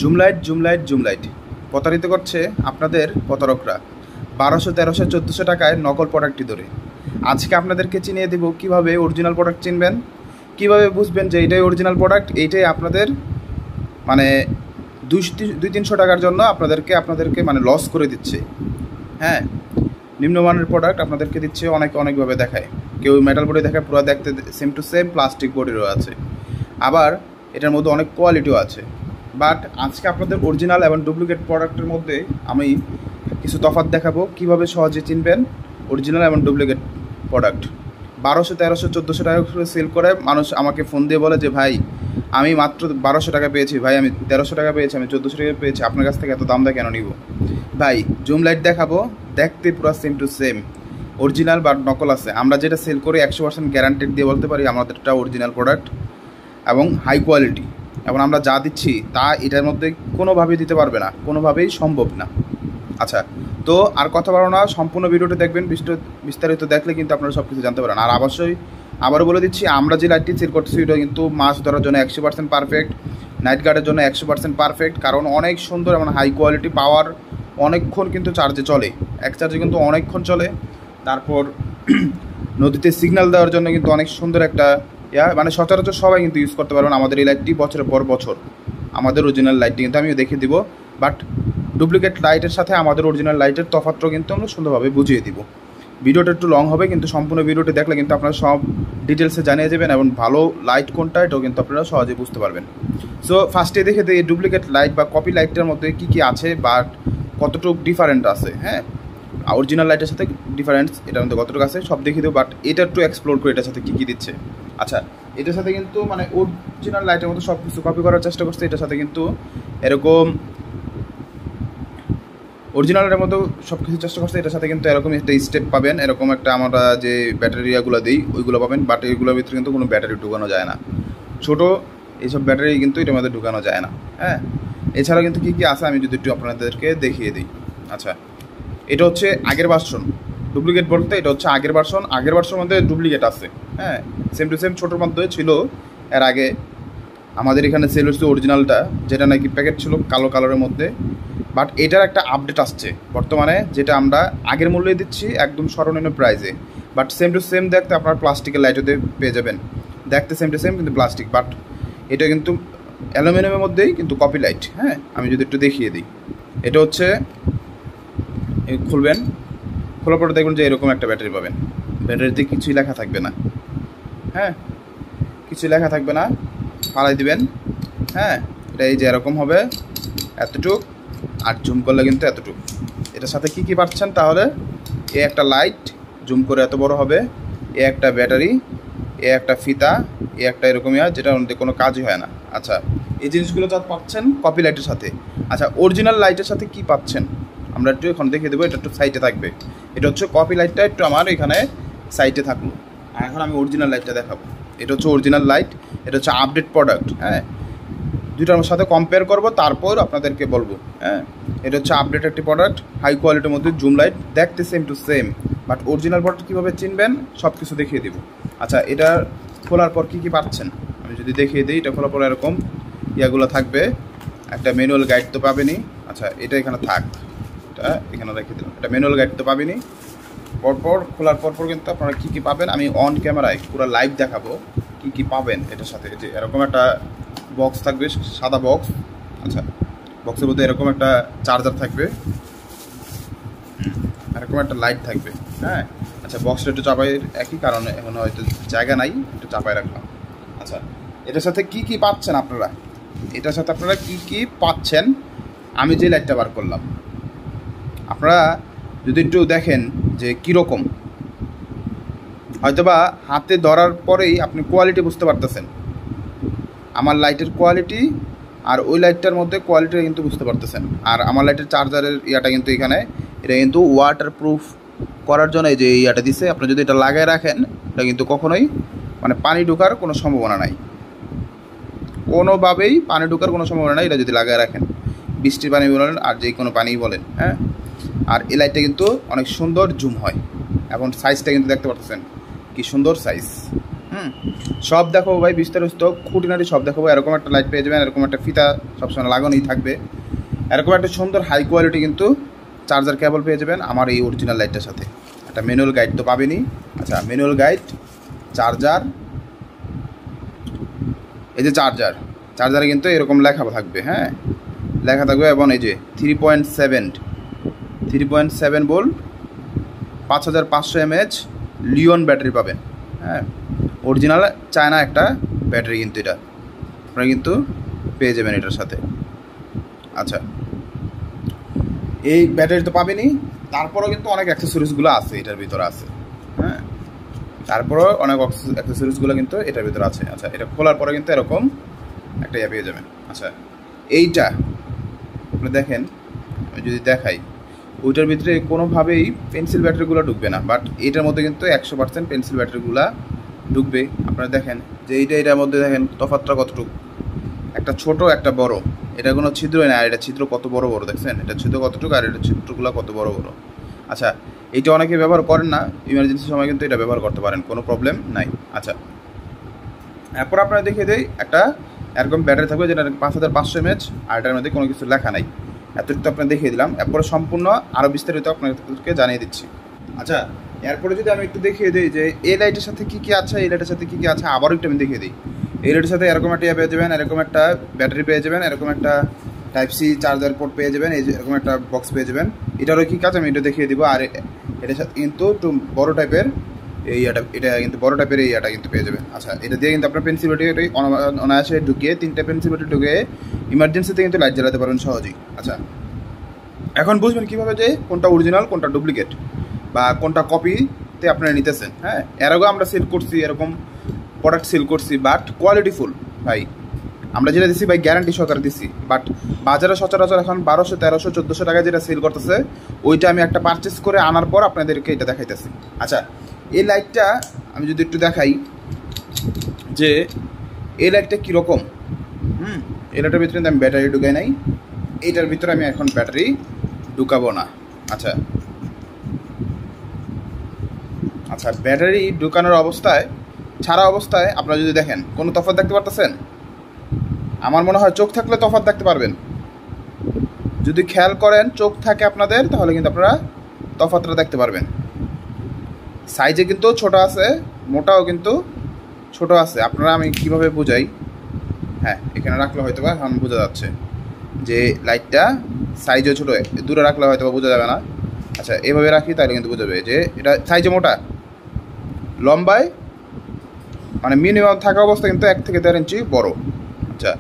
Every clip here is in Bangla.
Zoom light zoom light zoom light প্রতারিত করছে আপনাদের প্রতারকরা 1200, 1300, 1400 টাকায় নকল প্রোডাক্টটি ধরে। আজকে আপনাদেরকে চিনিয়ে দেব কিভাবে অরিজিনাল প্রোডাক্ট চিনবেন, কিভাবে বুঝবেন যে এইটাই অরিজিনাল প্রোডাক্ট, এইটাই আপনাদের মানে 200-300 টাকার জন্য আপনাদেরকে মানে লস করে দিচ্ছে। হ্যাঁ, নিম্নমানের প্রোডাক্ট আপনাদেরকে দিচ্ছে, অনেকভাবে দেখায়। কেউ মেটাল বডি দেখায়, পুরো দেখতে সেম টু সেম প্লাস্টিক বডিরও আছে, আবার এটার মধ্যে অনেক কোয়ালিটিও আছে। বাট আজকে আপনাদের অরিজিনাল এবং ডুপ্লিকেট প্রোডাক্টের মধ্যে আমি কিছু তফাৎ দেখাবো, কিভাবে সহজে চিনবেন অরিজিনাল এবং ডুপ্লিকেট প্রোডাক্ট। 1200, 1300, 1400 টাকা করে সেল করে মানুষ আমাকে ফোন দিয়ে বলে যে ভাই আমি মাত্র 1200 টাকা পেয়েছি, ভাই আমি 1300 টাকা পেয়েছি, আমি 1400 টাকা পেয়েছি, আপনার কাছ থেকে এত দাম দেয় কেন নিব? ভাই জুম লাইট দেখাবো, দেখতে পুরো সেম টু সেম, অরিজিনাল বা নকল আছে। আমরা যেটা সেল করি 100% গ্যারান্টেড দিয়ে বলতে পারি আমাদেরটা অরিজিনাল প্রোডাক্ট এবং হাই কোয়ালিটি, এবং আমরা যা দিচ্ছি তা এটার মধ্যে কোনোভাবেই দিতে পারবে না, কোনোভাবেই সম্ভব না। আচ্ছা, তো আর কথা বলো না, সম্পূর্ণ ভিডিওটা দেখবেন, বিস্তারিত দেখলে কিন্তু আপনারা সব কিছু জানতে পারেন। আর অবশ্যই আবারও বলে দিচ্ছি, আমরা যে লাইটটি সেল করতেছি এটা কিন্তু মাছ ধরার জন্য 100% পারফেক্ট, নাইট গার্ডের জন্য 100% পারফেক্ট, কারণ অনেক সুন্দর এবং হাই কোয়ালিটি, পাওয়ার অনেকক্ষণ কিন্তু চার্জে চলে, এক চার্জে কিন্তু অনেকক্ষণ চলে। তারপর নদীতে সিগন্যাল দেওয়ার জন্য কিন্তু অনেক সুন্দর একটা মানে সচরাচর সবাই কিন্তু ইউজ করতে পারবেন আমাদের এই লাইটটি বছরের পর বছর। আমাদের অরিজিনাল লাইটটি কিন্তু আমিও দেখিয়ে দিব, বাট ডুপ্লিকেট লাইটের সাথে আমাদের অরিজিনাল লাইটের তফাৎটা কিন্তু আমরা সুন্দরভাবে বুঝিয়ে দিব। ভিডিওটা একটু লং হবে, কিন্তু সম্পূর্ণ ভিডিওটি দেখলে কিন্তু আপনারা সব ডিটেলসে জানিয়ে যাবেন, এবং ভালো লাইট কোনটা এটাও কিন্তু আপনারা সহজে বুঝতে পারবেন। সো ফার্স্টে দেখে দিই ডুপ্লিকেট লাইট বা কপি লাইটটার মধ্যে কী আছে বা কতটুকু ডিফারেন্ট আছে। হ্যাঁ, অরিজিনাল লাইটের সাথে ডিফারেন্স এটার মধ্যে কতটুকু আছে সব দেখিয়ে দেবো, বাট এটা একটু এক্সপ্লোর করে এটার সাথে কী দিচ্ছে। আচ্ছা, এটার সাথে কিন্তু মানে অরিজিনাল লাইটের মতো সব কিছু কপি করার চেষ্টা করছে, এটার সাথে কিন্তু এরকম অরিজিনালের মতো সব কিছু চেষ্টা করছে, এটার সাথে কিন্তু এরকম একটা স্টেপ পাবেন, এরকম একটা আমরা যে ব্যাটারিয়াগুলো দিই ওইগুলো পাবেন, বাট এইগুলোর ভিতরে কিন্তু কোনো ব্যাটারি ঢুকানো যায় না, ছোটো এইসব ব্যাটারি কিন্তু এটার মধ্যে ঢুকানো যায় না। হ্যাঁ, এছাড়াও কিন্তু কী কী আছে আমি যদি একটু আপনাদেরকে দেখিয়ে দিই। আচ্ছা, এটা হচ্ছে আগের ভার্সন, ডুপ্লিকেট বলতে এটা হচ্ছে আগের ভার্সন, আগের ভার্সনের মধ্যে ডুপ্লিকেট আছে। হ্যাঁ, সেম টু সেম ছোটোর মধ্যে ছিল এর আগে। আমাদের এখানে সেল হচ্ছে অরিজিনালটা, যেটা নাকি প্যাকেট ছিল কালো কালারের মধ্যে, বাট এটার একটা আপডেট আসছে বর্তমানে, যেটা আমরা আগের মূল্যে দিচ্ছি একদম সর্বনিম্ন প্রাইসে, বাট সেম টু সেম দেখতে আপনার প্লাস্টিকের লাইটও পেয়ে যাবেন, দেখতে সেম টু সেম কিন্তু প্লাস্টিক, বাট এটা কিন্তু অ্যালুমিনিয়ামের মধ্যেই কিন্তু কপি লাইট। হ্যাঁ, আমি যদি একটু দেখিয়ে দিই, এটা হচ্ছে খুলবেন, খোলার পরে দেখবেন যে এরকম একটা ব্যাটারি পাবেন, ব্যাটারিতে কিছুই লেখা থাকবে না। হ্যাঁ, কিছুই লেখা থাকবে না, ফালাই দিবেন। হ্যাঁ, এটা এই যে এরকম হবে এতটুক, আর জুম করলে কিন্তু এতটুক। এটার সাথে কী কী পাচ্ছেন তাহলে, এ একটা লাইট জুম করে এত বড় হবে, এ একটা ব্যাটারি, এ একটা ফিতা, এ একটা এরকমই হয় যেটা মধ্যে কোনো কাজই হয় না। আচ্ছা, এই জিনিসগুলো তো পাচ্ছেন কপি লাইটের সাথে। আচ্ছা, অরিজিনাল লাইটের সাথে কি পাচ্ছেন আমরা একটু এখন দেখিয়ে দেবো, এটা একটু সাইডে থাকবে। এটা হচ্ছে কপি লাইটটা একটু আমার এখানে সাইডে থাকলো, আর এখন আমি অরিজিনাল লাইটটা দেখাবো। এটা হচ্ছে অরিজিনাল লাইট, এটা হচ্ছে আপডেট প্রোডাক্ট। হ্যাঁ, দুইটার সাথে কম্পেয়ার করবো, তারপর আপনাদেরকে বলবো। হ্যাঁ, এটা হচ্ছে আপডেট একটি প্রোডাক্ট, হাই কোয়ালিটির মধ্যে জুম লাইট, দেখতে same to same, but original product কীভাবে চিনবেন সব কিছু দেখিয়ে দেবো। আচ্ছা, এটা খোলার পর কী কী পাচ্ছেন আমি যদি দেখিয়ে দিই, এটা খোলার পর এরকম ইয়াগুলো থাকবে, একটা ম্যানুয়াল গাইড তো পাবেনই। আচ্ছা, এটা এখানে থাক, এটা এখানে রেখে দিলাম, এটা ম্যানুয়াল গাইড তো পাবেনই। পরপর খোলার পরপর কিন্তু আপনারা কী কী পাবেন আমি অন ক্যামেরায় পুরো লাইভ দেখাবো কী কী পাবেন এটার সাথে। যে এরকম একটা বক্স থাকবে, সাদা বক্স। আচ্ছা, বক্সের মধ্যে এরকম একটা চার্জার থাকবে, এরকম একটা লাইট থাকবে। হ্যাঁ, আচ্ছা, বক্সটা একটু চাপাই একই কারণে এখন হয়তো জায়গা নাই, একটু চাপাই রাখলাম। আচ্ছা, এটার সাথে কি কি পাচ্ছেন আপনারা, এটার সাথে আপনারা কি কি পাচ্ছেন আমি যে লাইটটা বার করলাম, আপনারা যদি একটু দেখেন যে কীরকম, হয়তোবা হাতে ধরার পরেই আপনি কোয়ালিটি বুঝতে পারতেছেন, আমার লাইটের কোয়ালিটি আর ওই লাইটটার মধ্যে কোয়ালিটিটা কিন্তু বুঝতে পারতেছেন। আর আমার লাইটের চার্জারের ইয়াটা কিন্তু এখানে, এটা কিন্তু ওয়াটার প্রুফ করার জন্য এই যে ইয়াটা দিছে, আপনি যদি এটা লাগায় রাখেন এটা কিন্তু কখনোই মানে পানি ঢোকার কোনো সম্ভাবনা নাই, কোনোভাবেই পানি ঢোকার কোনো সম্ভাবনা নাই, এটা যদি লাগায় রাখেন, বৃষ্টির পানি বলেন আর যে কোনো পানি বলেন। হ্যাঁ, আর এই লাইটটা কিন্তু অনেক সুন্দর জুম হয়, এবং সাইজটা কিন্তু দেখতে পাচ্ছেন কি সুন্দর সাইজ। সব দেখাবো ভাই, বিস্তারিত খুঁটিনাটি সব দেখাবো। এরকম একটা লাইট পেয়ে যাবেন, এরকম একটা ফিতা সবসময় লাগানোই থাকবে, এরকম একটা সুন্দর হাই কোয়ালিটি কিন্তু চার্জার কেবল পেয়ে যাবেন আমার এই অরিজিনাল লাইটটার সাথে। একটা ম্যানুয়াল গাইড তো পাবেনই। আচ্ছা, ম্যানুয়াল গাইড, চার্জার, এই যে চার্জারে কিন্তু এরকম লেখা থাকবে, হ্যাঁ লেখা থাকবে। এবং এই যে 3.7 ভোল্ট 5500 mAh লিওন ব্যাটারি পাবেন, হ্যাঁ অরিজিনাল চায়না একটা ব্যাটারি কিন্তু এটা আপনারা কিন্তু পেয়ে যাবেন এটার সাথে। আচ্ছা, এই ব্যাটারি তো পাবেনই, তারপরেও কিন্তু অনেক অ্যাক্সেসরিজগুলো আছে এটার ভিতরে আছে, হ্যাঁ তারপরেও অনেক অ্যাক্সেসরিজগুলো কিন্তু এটার ভিতরে আছে। আচ্ছা, এটা খোলার পরে কিন্তু এরকম একটা ইয়ে পেয়ে যাবেন। আচ্ছা, এইটা আপনি দেখেন, আমি যদি দেখাই, ওইটার ভিতরে কোনোভাবেই পেন্সিল ব্যাটারিগুলো ঢুকবে না, বাট এটার মধ্যে কিন্তু 100% পেন্সিল ব্যাটারিগুলো ঢুকবে। আপনারা দেখেন যে এটার মধ্যে দেখেন তফাৎটা কতটুকু, একটা ছোট একটা বড়, এটা কোনো ছিদ্রই না, আর এটা ছিদ্র কত বড় বড় দেখছেন, এটা ছিদ্র কতটুকু আর এটা ছিদ্রগুলো কত বড় বড়। আচ্ছা, এইটা অনেকে ব্যবহার করেন না, ইমার্জেন্সি সময় কিন্তু এটা ব্যবহার করতে পারেন, কোনো প্রবলেম নাই। আচ্ছা, এরপর আপনারা দেখিয়ে দেয় একটা এরকম ব্যাটারি থাকবে যেটা 5500 mAh, আর এটার মধ্যে কোনো কিছু লেখা নাই। এতটুকু আপনার দেখিয়ে দিলাম, এরপরে সম্পূর্ণ আরও বিস্তারিত আপনাদেরকে জানিয়ে দিচ্ছি। আচ্ছা, এরপরে যদি আমি একটু দেখিয়ে দিই যে এই লাইটের সাথে কী কী আছে, এই লাইটের সাথে কী কী আছে আবারও একটু আমি দেখিয়ে দিই। এই লাইটের সাথে এরকম একটা পেয়ে যাবেন, এরকম একটা ব্যাটারি পেয়ে যাবেন, এরকম একটা টাইপ সি চার্জার পোর্ট পেয়ে যাবেন, এই যে এরকম একটা বক্স পেয়ে যাবেন। এটারও কী কাজ আমি এটা দেখিয়ে দিব। আর এটার সাথে কিন্তু একটু বড়ো টাইপের এটা কিন্তু বড় টাইপের এই এটা কিন্তু পেয়ে যাবেন। আচ্ছা, এটা দিয়ে কিন্তু আপনার পেন্সিল ব্যাটারি অনায়াসে ঢুকিয়ে 3টে পেন্সিল ব্যাটারি ঢুকিয়ে ইমার্জেন্সিতে কিন্তু লাইট জ্বালাতে পারবেন সহজেই। আচ্ছা, এখন বুঝবেন কীভাবে যে কোনটা অরিজিনাল কোনটা ডুপ্লিকেট বা কোনটা কপিতে আপনারা নিতেছেন। হ্যাঁ, এর আগেও আমরা সেল করছি, এরকম প্রোডাক্ট সেল করছি, বাট কোয়ালিটিফুল ভাই আমরা যেটা দিচ্ছি ভাই গ্যারান্টি সহকারে দিচ্ছি। বাট বাজারে সচরাচর এখন 1200, 1300, 1400 টাকা যেটা সেল করতেছে, ওইটা আমি একটা পারচেস করে আনার পর আপনাদেরকে এটা দেখাইতেছি। আচ্ছা, এই লাইটটা আমি যদি একটু দেখাই যে এই লাইটটা কীরকম, এই লাইটের ভিতরে আমি ব্যাটারি ঢুকাই নাই, এইটার ভিতরে আমি এখন ব্যাটারি ঢুকাবো না। আচ্ছা আচ্ছা, ব্যাটারি ঢুকানোর অবস্থায়, ছাড়া অবস্থায় আপনারা যদি দেখেন কোনো তফাৎ দেখতে পারতেছেন? আমার মনে হয় চোখ থাকলে তফাৎ দেখতে পারবেন। যদি খেয়াল করেন চোখ থাকে আপনাদের, তাহলে কিন্তু আপনারা তফাৎটা দেখতে পারবেন। সাইজে কিন্তু ছোট আছে, মোটাও কিন্তু ছোট আছে। আপনারা আমি কিভাবে বোঝাই, হ্যাঁ এখানে রাখলে হয়তো বা এখন বোঝা যাচ্ছে যে লাইটটা সাইজে ছোটো, দূরে রাখলে হয়তো বা বোঝা যাবে না। আচ্ছা, এভাবে রাখি তাহলে কিন্তু বোঝা যাবে যে এটা সাইজে মোটা, লম্বায় মানে মিনিমাম থাকা অবস্থা কিন্তু 1 থেকে 1.5 ইঞ্চি বড়। আচ্ছা,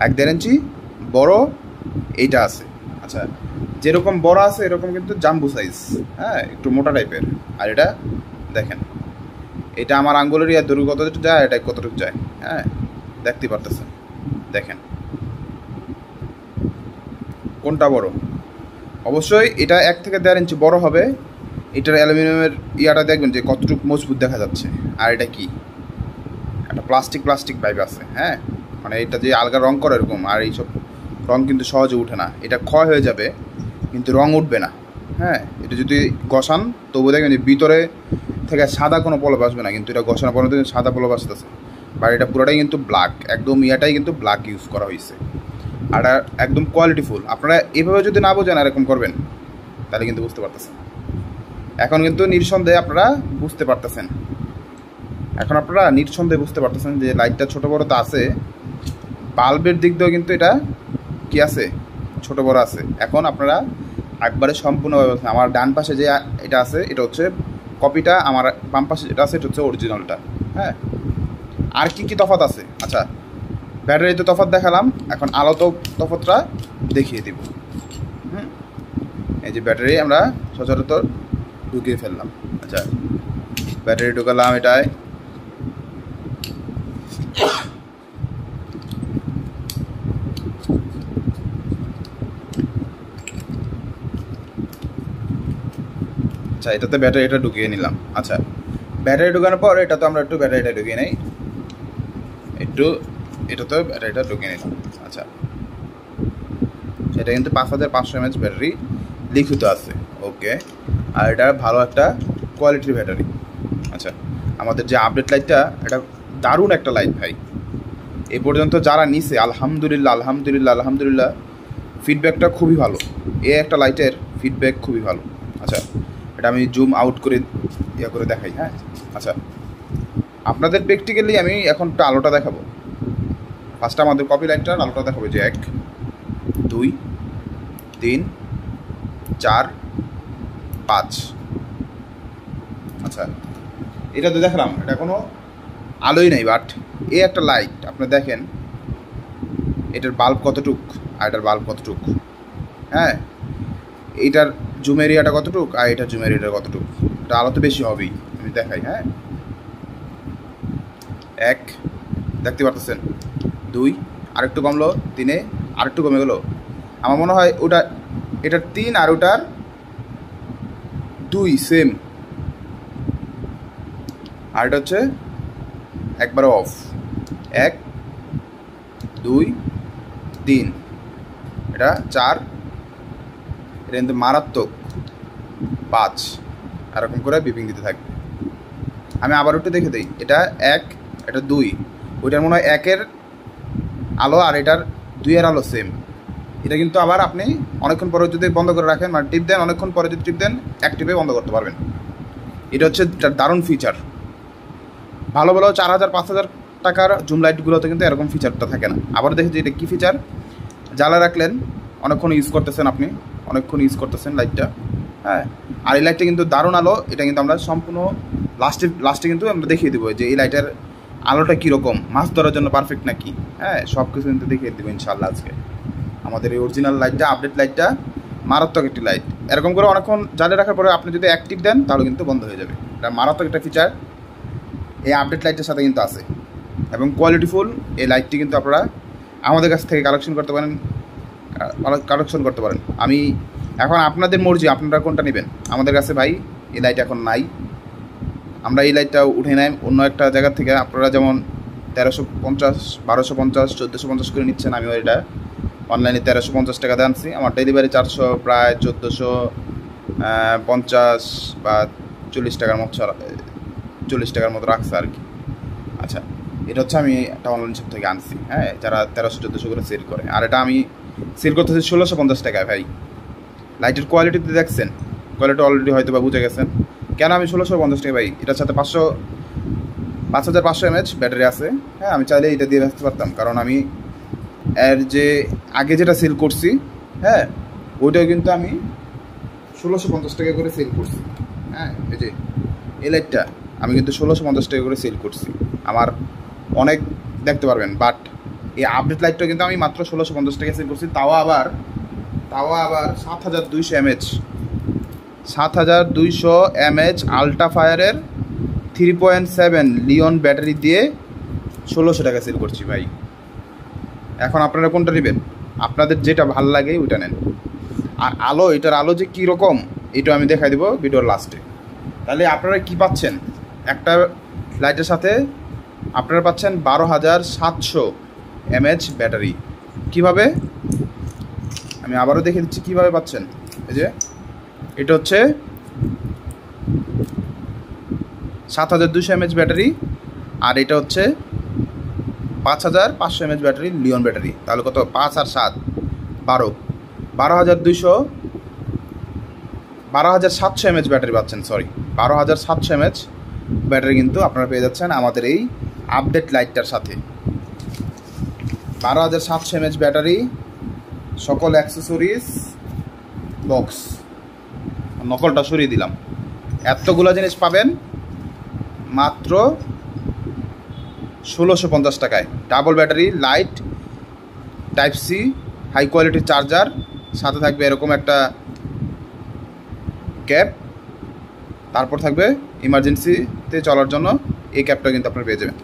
1-1.5 ইঞ্চি বড় এইটা আছে। আচ্ছা, যেরকম বড় আছে এরকম কিন্তু জাম্বু সাইজ, হ্যাঁ একটু মোটা টাইপের। আর এটা দেখেন, এটা আমার আঙ্গুলের ইয়ার দূর কতটুকু যায়, এটা কতটুকু যায়, হ্যাঁ দেখতে পারতেছেন। দেখেন কোনটা বড়, অবশ্যই এটা 1 থেকে 1.5 ইঞ্চি বড় হবে। এটার অ্যালুমিনিয়ামের ইয়াটা দেখবেন যে কতটুকু মজবুত দেখা যাচ্ছে। আর এটা কি একটা প্লাস্টিক ভাইব আছে, হ্যাঁ মানে এটা যে আলগা রং করে এরকম, আর এইসব রং কিন্তু সহজে উঠে না, এটা ক্ষয় হয়ে যাবে কিন্তু রং উঠবে না। হ্যাঁ, এটা যদি ঘষান তবু দেখবেন যে ভিতরে থেকে সাদা কোনো পলব আসবে না, কিন্তু এটা ঘষানোর পরে থেকে সাদা পলব আসতেছে। বা এটা পুরোটাই কিন্তু ব্ল্যাক, একদম ইয়াটাই কিন্তু ব্ল্যাক ইউজ করা হয়েছে। আর একদম কোয়ালিটিফুল। আপনারা এভাবে যদি না বোঝেন এরকম করবেন তাহলে কিন্তু বুঝতে পারতেছেন। এখন কিন্তু নিঃসন্দেহে আপনারা বুঝতে পারতেছেন, এখন আপনারা নিঃসন্দেহে বুঝতে পারতেছেন যে লাইটটা ছোটো বড়ো তো আছে, বাল্বের দিক দিয়েও কিন্তু এটা কি আছে, ছোটো বড়ো আছে। এখন আপনারা একবারে সম্পূর্ণভাবে আমার ডান পাশে যে এটা আছে এটা হচ্ছে কপিটা, আমার বাম পাশে যেটা আছে এটা হচ্ছে অরিজিনালটা। হ্যাঁ, আর কি কি তফাৎ আছে? আচ্ছা, ব্যাটারিতে তফাৎ দেখালাম, এখন আলোতে তফাৎটা দেখিয়ে দিব। এই যে ব্যাটারি আমরা সচরাচর ঢুকিয়ে ফেললাম। আচ্ছা, ব্যাটারি ঢুকালাম এটায়, আচ্ছা এটাতে ব্যাটারিটা ঢুকিয়ে নিলাম। আচ্ছা, ব্যাটারি ঢুকানোর পর এটা তো আমরা একটু ব্যাটারিটা ঢুকিয়ে নেই, একটু এটাতেও ব্যাটারিটা ঢুকিয়ে নিলাম। আচ্ছা, এটা কিন্তু 5500 mAh ব্যাটারি লিখিত আছে, ওকে। আর এটা ভালো একটা কোয়ালিটির ব্যাটারি। আচ্ছা, আমাদের যে আপডেট লাইটটা, এটা দারুণ একটা লাইট ভাই। এই পর্যন্ত যারা নিছে আলহামদুলিল্লাহ আলহামদুলিল্লাহ আলহামদুলিল্লাহ, ফিডব্যাকটা খুবই ভালো। একটা লাইটের ফিডব্যাক খুবই ভালো। আচ্ছা, এটা আমি জুম আউট করে করে দেখাই। হ্যাঁ, আচ্ছা, আপনাদের প্র্যাকটিক্যালি আমি এখন একটা আলোটা দেখাবো। ফার্স্টে আমাদের কপি লাইটটার আলোটা দেখাবো, যে 1 2 3 4 5। আচ্ছা, এটা তো দেখলাম, এটা কোনো আলোই নেই, বাট একটা লাইট আপনি দেখেন এটার বাল্ব কতটুক আর এটার বাল্ব কতটুক। হ্যাঁ, এইটার জুম এরিয়াটা কতটুক আর এটার জুম এরিয়াটা কতটুক। এটা আলো তো বেশি হবেই, আমি দেখাই। হ্যাঁ, 1 দেখতে পারতেছেন, 2 আরেকটু কমলো, 3 আরেকটু কমে গেলো। আমার মনে হয় ওটা এটার 3 আর ওটার 2 সেম, আর এটা হচ্ছে একবারে অফ। 1 2 3, এটা 4, এটা কিন্তু মারাত্মক 5, এরকম করে বিপিং দিতে থাকবে। আমি আবার একটু দেখে দিই, এটা 1 এটা 2, ওইটার মনে হয় 1-এর আলো আর এটার 2-এর আলো সেম। এটা কিন্তু আবার আপনি অনেকক্ষণ পরে যদি বন্ধ করে রাখেন, মানে টিপ দেন, অনেকক্ষণ পরে যদি টিপ দেন এক টিপে বন্ধ করতে পারবেন। এটা হচ্ছে দারুণ ফিচার। ভালো ভালো 4000-5000 টাকার জুম লাইটগুলোতে কিন্তু এরকম ফিচারটা থাকে না। আবার দেখেছি এটা কী ফিচার, জ্বালা রাখলেন, অনেকক্ষণ ইউজ করতেছেন, আপনি অনেকক্ষণ ইউজ করতেছেন লাইটটা। হ্যাঁ, আর এই লাইটটা কিন্তু দারুণ আলো। এটা কিন্তু আমরা সম্পূর্ণ লাস্টে কিন্তু আমরা দেখিয়ে দেবো যে এই লাইটের আলোটা কীরকম, মাছ ধরার জন্য পারফেক্ট নাকি। হ্যাঁ, সব কিছু কিন্তু দেখিয়ে দেবো ইনশাআল্লাহ আজকে। আমাদের এই অরিজিনাল লাইটটা, আপডেট লাইটটা মারাত্মক একটি লাইট। এরকম করে অনেকক্ষণ জ্বালিয়ে রাখার পরে আপনি যদি অ্যাক্টিভ দেন তাহলে কিন্তু বন্ধ হয়ে যাবে। এটা মারাত্মক একটা ফিচার এই আপডেট লাইটের সাথে কিন্তু আছে, এবং কোয়ালিটিফুল এই লাইটটি কিন্তু আপনারা আমাদের কাছ থেকে কালেকশন করতে পারেন। আমি এখন আপনাদের মর্জি, আপনারা কোনটা নেবেন। আমাদের কাছে ভাই এই লাইট এখন নাই, আমরা এই লাইটটা উঠে নেই অন্য একটা জায়গা থেকে। আপনারা যেমন 1350, 1250, 1450 করে নিচ্ছেন, আমিও এটা অনলাইনে 1350 টাকা দিয়ে আনছি। আমার ডেলিভারি 400, প্রায় 1450 বা 40 টাকার মতো, 40 টাকার মতো রাখছে আর কি। আচ্ছা, এটা হচ্ছে আমি একটা অনলাইন শপ থেকে আনছি। হ্যাঁ, যারা 1300-1400 করে সেল করে, আর এটা আমি সেল করতেছি 1650 টাকায়। ভাই লাইটের কোয়ালিটিতে দেখছেন, কোয়ালিটি অলরেডি হয়তো বা বুঝে গেছেন কেন আমি 1650 টাকা। ভাই এটার সাথে 5500 mAh ব্যাটারি আছে। হ্যাঁ, আমি চাইলে এটা দিয়ে রাখতে পারতাম, কারণ আমি এর যে আগে যেটা সেল করছি, হ্যাঁ, ওইটাও কিন্তু আমি 1650 টাকা করে সেল করছি। হ্যাঁ, এই যে এই লাইটটা আমি কিন্তু 1650 টাকা করে সেল করছি, আমার অনেক দেখতে পারবেন। বাট এই আপডেট লাইটটা কিন্তু আমি মাত্র 1650 টাকা সেল করছি, তাও আবার 7200 mAh, 7200 mAh আলট্রা ফায়ারের 3.7 লিওন ব্যাটারি দিয়ে 1600 টাকা সেল করছি ভাই। এখন আপনারা কোনটা নেবেন, আপনাদের যেটা ভালো লাগে ওইটা নেন। আর আলো, এটার আলো যে কীরকম এটা আমি দেখাই দেবো ভিডিওর লাস্টে। তাহলে আপনারা কি পাচ্ছেন, একটা লাইটের সাথে আপনারা পাচ্ছেন 12700 mAh ব্যাটারি। কিভাবে, আমি আবারও দেখে দিচ্ছি কীভাবে পাচ্ছেন। এই যে এটা হচ্ছে 7200 mAh ব্যাটারি, আর এটা হচ্ছে 5500 mAh ব্যাটারি, লিওন ব্যাটারি। তাহলে কত, 5 আর 7 12, 12700 mAh ব্যাটারি পাচ্ছেন। 12700 mAh ব্যাটারি কিন্তু আপনারা পেয়ে যাচ্ছেন আমাদের এই আপডেট লাইটটার সাথে। 12700 mAh ব্যাটারি, সকল অ্যাক্সেসরিজ বক্স, নকলটা সরিয়ে দিলাম। এতগুলো জিনিস পাবেন মাত্র 1650 টাকায়। Double battery, light, type C, high কোয়ালিটির চার্জার, সাথে থাকবে এরকম একটা ক্যাপ, তারপর থাকবে ইমার্জেন্সিতে চলার জন্য এই ক্যাপটা কিন্তু আপনারা পেয়ে যাবেন।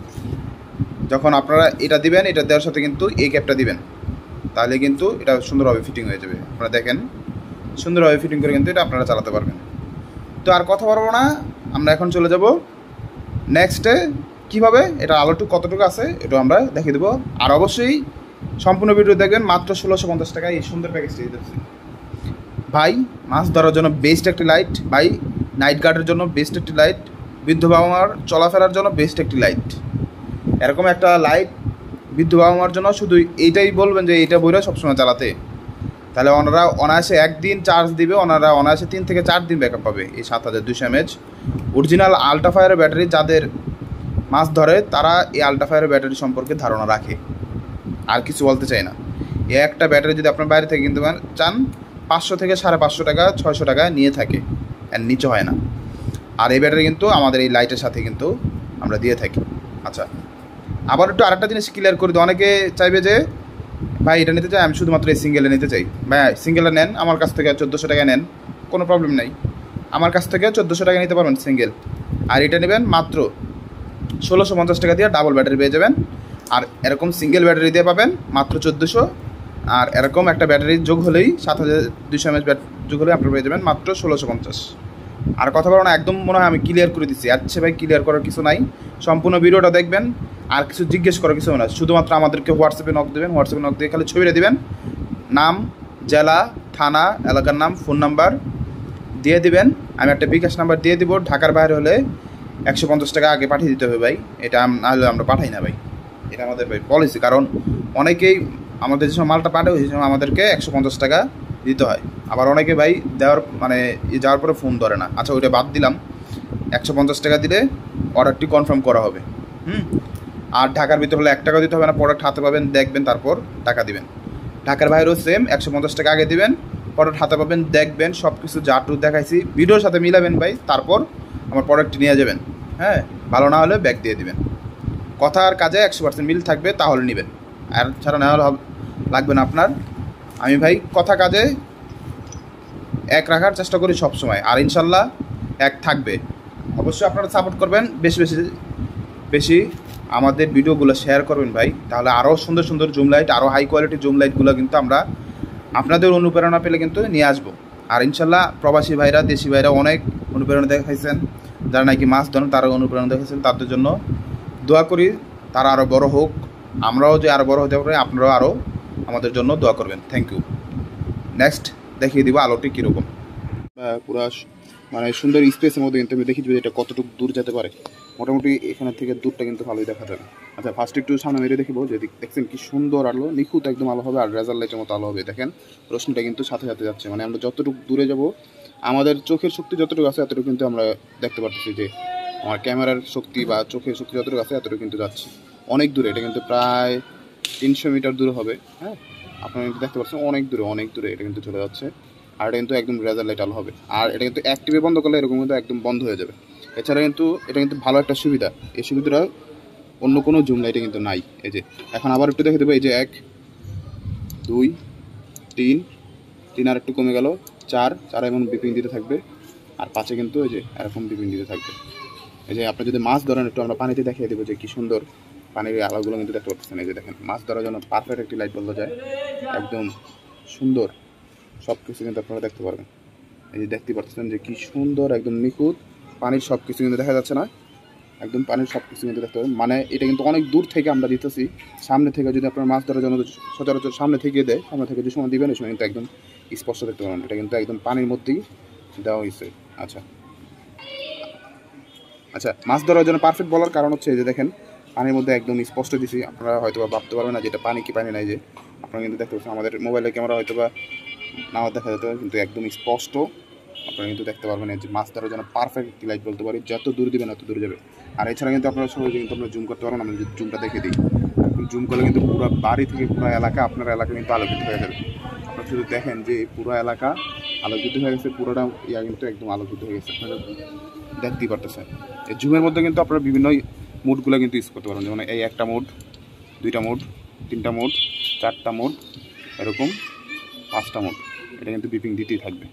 যখন আপনারা এটা দিবেন, এটা দেওয়ার সাথে কিন্তু এই ক্যাপটা দিবেন, তাহলে কিন্তু এটা সুন্দরভাবে ফিটিং হয়ে যাবে। আপনারা দেখেন সুন্দরভাবে ফিটিং করে কিন্তু এটা আপনারা চালাতে পারবেন। তো আর কথা বলবো না, আমরা এখন চলে যাব নেক্সটে কীভাবে এটা আলোটুকু কতটুকু আছে এটা আমরা দেখিয়ে দেবো। আর অবশ্যই সম্পূর্ণ ভিডিও দেখবেন। মাত্র 1650 টাকায় এই সুন্দর প্যাকেজটি দিতেছি ভাই। মাছ ধরার জন্য বেস্ট একটি লাইট ভাই, নাইট গার্ডের জন্য বেস্ট একটি লাইট, বৃদ্ধ বাবা মার চলাফেরার জন্য বেস্ট একটি লাইট। এরকম একটা লাইট বৃদ্ধ বাবা মার জন্য শুধু এইটাই বলবেন যে এইটা বইরা সবসময় চালাতে, তাহলে ওনারা অনায়াসে একদিন চার্জ দিবে, ওনারা অনায়াসে 3 থেকে 4 দিন ব্যাকআপ পাবে। এই 7200 mAh অরিজিনাল আল্ট্রাফায়ারের ব্যাটারি যাদের মাছ ধরে তারা এই আল্ট্রাফায়ারের ব্যাটারি সম্পর্কে ধারণা রাখে, আর কিছু বলতে চাই না। এই একটা ব্যাটারি যদি আপনার বাইরে থেকে কিনতে চান 500 থেকে 550 টাকা 600 টাকা নিয়ে থাকে, এর নিচে হয় না। আর এই ব্যাটারি কিন্তু আমাদের এই লাইটের সাথে কিন্তু আমরা দিয়ে থাকি। আচ্ছা, আবার একটু আরেকটা জিনিস ক্লিয়ার করে দিই, অনেকে চাইবে যে ভাই এটা নিতে চাই, আমি শুধুমাত্র এই সিঙ্গেলে নিতে চাই। ভাই সিঙ্গেলে নেন, আমার কাছ থেকে 1400 টাকা নেন, কোনো প্রবলেম নাই। আমার কাছ থেকে 1400 টাকা নিতে পারবেন সিঙ্গেল। আর এটা নেবেন মাত্র 1650 টাকা দিয়ে ডাবল ব্যাটারি পেয়ে যাবেন। আর এরকম সিঙ্গেল ব্যাটারি দিয়ে পাবেন মাত্র 1400। আর এরকম একটা ব্যাটারি যোগ হলেই 7200 mAh যোগ হলেই আপনারা পেয়ে যাবেন মাত্র 1650। আর কথা বলো না, একদম মনে হয় আমি ক্লিয়ার করে দিচ্ছি। আচ্ছা ভাই, ক্লিয়ার করার কিছু নাই, সম্পূর্ণ ভিডিওটা দেখবেন, আর কিছু জিজ্ঞেস করার কিছু না। শুধুমাত্র আমাদেরকে হোয়াটসঅ্যাপে নক দেবেন, হোয়াটসঅ্যাপে নক দিয়ে খালি ছবিটা দেবেন, নাম, জেলা, থানা, এলাকার নাম, ফোন নাম্বার দিয়ে দিবেন। আমি একটা বিকাশ নাম্বার দিয়ে দিব। ঢাকার বাইরে হলে 150 টাকা আগে পাঠিয়ে দিতে হবে ভাই, এটা না হলে আমরা পাঠাই না ভাই, এটা আমাদের ভাই পলিসি। কারণ অনেকেই আমাদের যে সময় মালটা পাঠায় সেই সময় আমাদেরকে 150 টাকা দিতে হয়। আবার অনেকে ভাই দেওয়ার মানে যাওয়ার পরে ফোন ধরে না। আচ্ছা, ওইটা বাদ দিলাম, 150 টাকা দিলে অর্ডারটি কনফার্ম করা হবে। আর ঢাকার ভিতরে হলে 1 টাকা দিতে হবে না, প্রোডাক্ট হাতে পাবেন, দেখবেন, তারপর টাকা দিবেন। ঢাকার বাইরেও সেম 150 টাকা আগে দিবেন, প্রোডাক্ট হাতে পাবেন, দেখবেন, সব কিছু যা টু দেখাইছি ভিডিওর সাথে মিলাবেন ভাই, তারপর আমার প্রোডাক্টটি নিয়ে যাবেন। হ্যাঁ, ভালো না হলে ব্যাক দিয়ে দিবেন। কথা আর কাজে 100% মিল থাকবে, তাহলে নেবেন, আর ছাড়া না হলে লাগবে না আপনার। আমি ভাই কথা কাজে এক রাখার চেষ্টা করি সব সময়, আর ইনশাল্লাহ এক থাকবে। অবশ্যই আপনারা সাপোর্ট করবেন, বেশি বেশি বেশি আমাদের ভিডিওগুলো শেয়ার করবেন ভাই, তাহলে আরও সুন্দর সুন্দর জুম লাইট, আরও হাই কোয়ালিটির জুম লাইটগুলো কিন্তু আমরা আপনাদের অনুপ্রেরণা পেলে কিন্তু নিয়ে আসবো। আর ইনশাল্লাহ প্রবাসী ভাইরা, দেশি ভাইরা অনেক অনুপ্রেরণা দেখাইছেন, যারা নাকি মাছ ধরেন তারা অনুপ্রেরণা দেখাইছেন, তাদের জন্য দোয়া করি তারা আরও বড় হোক, আমরাও যে আরও বড় হতে পারি, আপনারাও আরও আমাদের জন্য দোয়া করবেন। Thank you. নেক্সট দেখিয়ে দিব আলোটি কীরকম, পুরা মানে সুন্দর স্পেসের মধ্যে কিন্তু আমি দেখিয়ে দেবো এটা কতটুকু দূর যেতে পারে। মোটামুটি এখানে থেকে দূরটা কিন্তু ভালোই দেখা যাবে। আচ্ছা, ফার্স্ট একটু সামনে মেরে দেখিব যে দেখছেন কি সুন্দর আলো, নিখুঁত একদম আলো হবে, আর রেজার লাইটের মতো আলো হবে। দেখেন রোশনিটা কিন্তু সাথে সাথে যাচ্ছে, মানে আমরা যতটুকু দূরে যাব, আমাদের চোখের শক্তি যতটুকু আছে এতটুকু কিন্তু আমরা দেখতে পারতেছি যে আমার ক্যামেরার শক্তি বা চোখের শক্তি যতটুকু আছে এতটুকু কিন্তু যাচ্ছে অনেক দূরে। এটা কিন্তু প্রায় 300 মিটার দূরে হবে। হ্যাঁ, আপনারা কিন্তু দেখতে পাচ্ছেন অনেক দূরে এটা কিন্তু চলে যাচ্ছে। আর এটা কিন্তু একদম রেজার লাইট আলো হবে। আর এটা কিন্তু অ্যাক্টিভে বন্ধ করলে এরকম কিন্তু একদম বন্ধ হয়ে যাবে। এছাড়া কিন্তু এটা কিন্তু ভালো একটা সুবিধা, এই সুবিধাটা অন্য কোনো জুম লাইটে কিন্তু নাই। এই যে এখন আবার একটু দেখে দেবো, এই যে 1 2 3 আর একটু কমে গেল, 4 এমন বিপিং দিতে থাকবে। আর 5-এ কিন্তু এই যে এরকম বিপিং দিতে থাকবে। এই যে আপনি যদি মাছ ধরেন, একটু আমরা পানিতে দেখিয়ে দেবো যে কী সুন্দর পানির আলোগুলো কিন্তু দেখতে পাচ্ছেন। এই যে দেখেন, মাছ ধরার জন্য পারফেক্ট একটি লাইট বলা যায়, একদম সুন্দর সব কিছু কিন্তু আপনারা দেখতে পারবেন। এই যে দেখতে পাচ্ছেন যে কী সুন্দর একদম নিখুঁত পানির সব কিছু কিন্তু দেখা যাচ্ছে না, একদম পানির সব কিছু কিন্তু দেখতে পাবেন। মানে এটা কিন্তু অনেক দূর থেকে আমরা দিতেছি, সামনে থেকে যদি আপনার মাছ ধরার জন্য সচরাচর সামনে থেকে দেয়, সামনে থেকে যে সময় দিবেন ওই সময় কিন্তু একদম স্পষ্ট দেখতে পাবেন। এটা কিন্তু একদম পানির মধ্যেই দেওয়া হয়েছে। আচ্ছা, মাছ ধরার জন্য পারফেক্ট বলার কারণ হচ্ছে এই যে দেখেন পানির মধ্যে একদম স্পষ্ট দিছি। আপনারা হয়তো বা ভাবতে পারবেন না যেটা পানি কি পানি নাই, যে আপনারা কিন্তু দেখতে পাচ্ছেন আমাদের মোবাইলের ক্যামেরা হয়তো বা নাও দেখা যেতে পারে, কিন্তু একদম স্পষ্ট আপনারা কিন্তু দেখতে পারবেন। এই যে মাছ ধরার জন্য পারফেক্ট একটি লাইট বলতে পারি, যত দূর দিবেন তত দূরে যাবে। আর এছাড়া কিন্তু আপনারা সহজে কিন্তু আপনারা জুম করতে পারবেন। আমি যদি জুমটা দেখে দিই, জুম করলে কিন্তু পুরো বাড়ি থেকে পুরো এলাকা, আপনার এলাকা কিন্তু আলোকিত হয়ে যাবে। আপনারা শুধু দেখেন যে পুরো এলাকা আলোকিত হয়ে গেছে, পুরোটা কিন্তু একদম আলোকিত হয়ে গেছে, আপনারা দেখতেই পারতেছেন। এই জুমের মধ্যে কিন্তু আপনারা বিভিন্ন মোডগুলো কিন্তু ইউজ করতে পারবেন, যেমন এই 1টা মোড, 2টা মোড, 3টা মোড, 4টা মোড, এরকম 5টা মোড। এটা কিন্তু বিপিং দিতেই থাকবে।